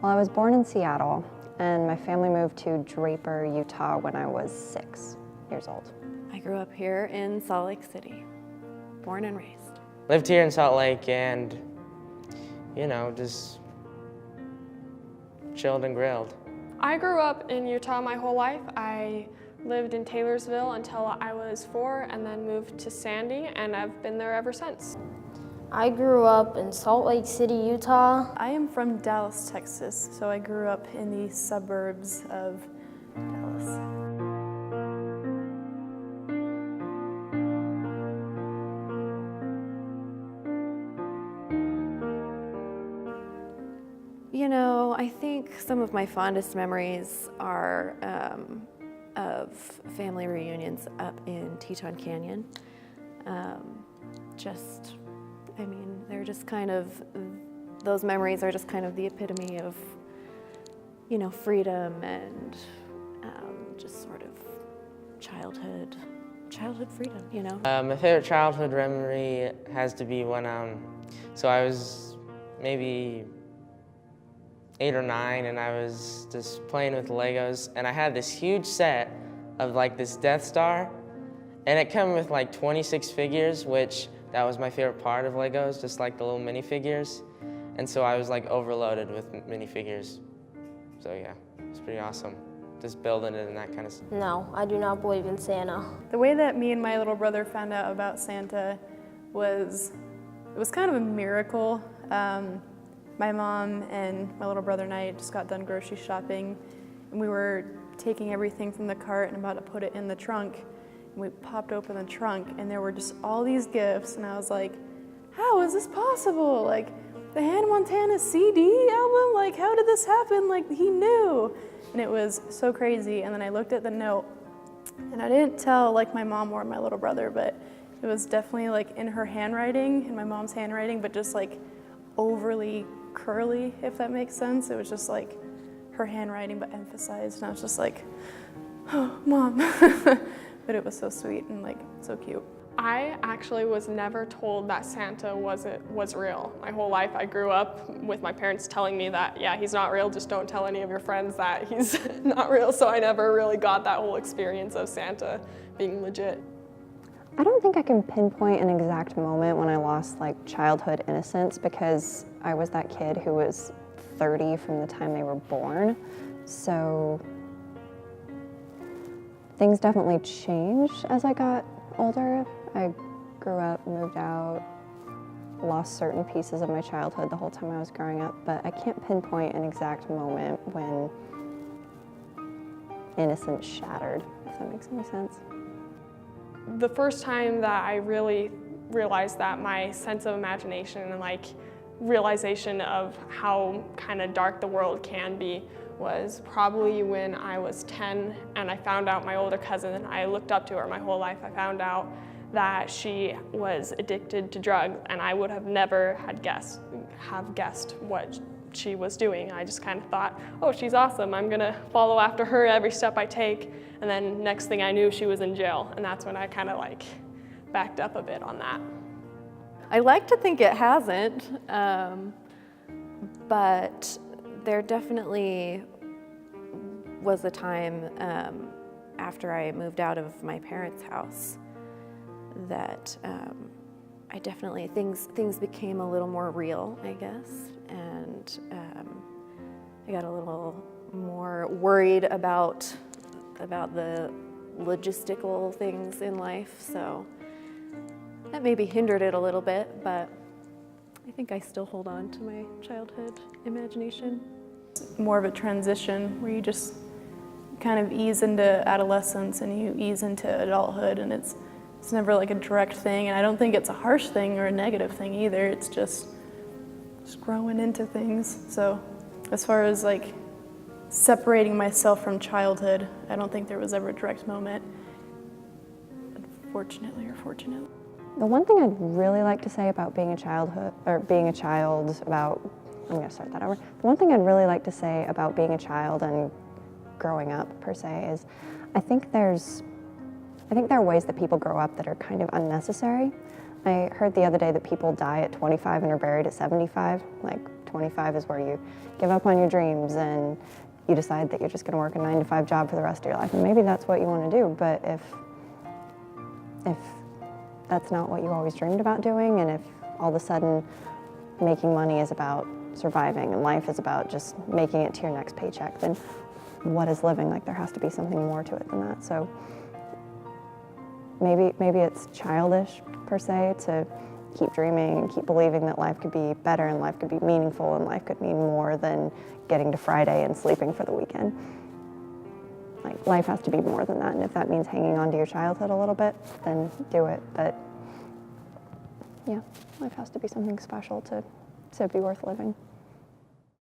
Well, I was born in Seattle, and my family moved to Draper, Utah when I was 6 years old. I grew up here in Salt Lake City, born and raised. Lived here in Salt Lake and, just chilled and grilled. I grew up in Utah my whole life. I lived in Taylorsville until I was 4 and then moved to Sandy, and I've been there ever since. I grew up in Salt Lake City, Utah. I am from Dallas, Texas, so I grew up in the suburbs of Dallas. I think some of my fondest memories are of family reunions up in Teton Canyon. They're just kind of, those memories are just kind of the epitome of, freedom and just sort of childhood freedom, My favorite childhood memory has to be when, so I was maybe 8 or 9, and I was just playing with Legos, and I had this huge set of this Death Star, and it came with 26 figures, which that was my favorite part of Legos, just the little minifigures. And so I was overloaded with minifigures. So yeah, it's pretty awesome. Just building it and that kind of stuff. No, I do not believe in Santa. The way that me and my little brother found out about Santa it was kind of a miracle. My mom and my little brother and I just got done grocery shopping, and we were taking everything from the cart and about to put it in the trunk. And we popped open the trunk, and there were just all these gifts, and I was like, how is this possible? The Hannah Montana CD album? How did this happen? He knew. And it was so crazy. And then I looked at the note, and I didn't tell my mom or my little brother, but it was definitely in her handwriting, in my mom's handwriting, but just overly curly, if that makes sense. It was just her handwriting, but emphasized. And I was just oh, Mom. But it was so sweet and so cute. I actually was never told that Santa was real. My whole life I grew up with my parents telling me that, yeah, he's not real, just don't tell any of your friends that he's not real. So I never really got that whole experience of Santa being legit. I don't think I can pinpoint an exact moment when I lost childhood innocence, because I was that kid who was 30 from the time they were born. So things definitely changed as I got older. I grew up, moved out, lost certain pieces of my childhood the whole time I was growing up, but I can't pinpoint an exact moment when innocence shattered, if that makes any sense. The first time that I really realized that my sense of imagination and realization of how kind of dark the world can be was probably when I was 10, and I found out my older cousin, and I looked up to her my whole life. I found out that she was addicted to drugs, and I would have never guessed what she was doing. I just kind of thought, oh, she's awesome. I'm gonna follow after her every step I take. And then next thing I knew, she was in jail, and that's when I kind of backed up a bit on that. I like to think it hasn't, but there definitely was a time after I moved out of my parents' house that I definitely, things became a little more real, I guess, and I got a little more worried about the logistical things in life, so that maybe hindered it a little bit, but I think I still hold on to my childhood imagination. It's more of a transition where you just kind of ease into adolescence and you ease into adulthood, and it's never a direct thing, and I don't think it's a harsh thing or a negative thing either. It's just growing into things. So as far as separating myself from childhood, I don't think there was ever a direct moment, unfortunately or fortunately. The one thing I'd really like to say about being a child, The one thing I'd really like to say about being a child and growing up per se is, I think there are ways that people grow up that are kind of unnecessary. I heard the other day that people die at 25 and are buried at 75, 25 is where you give up on your dreams and you decide that you're just going to work a 9-to-5 job for the rest of your life. And maybe that's what you want to do, but if that's not what you always dreamed about doing, and if all of a sudden making money is about surviving and life is about just making it to your next paycheck, then what is living? Like, there has to be something more to it than that. So maybe it's childish per se to keep dreaming and keep believing that life could be better and life could be meaningful and life could mean more than getting to Friday and sleeping for the weekend. Like, life has to be more than that, and if that means hanging on to your childhood a little bit, then do it. But yeah, life has to be something special to be worth living.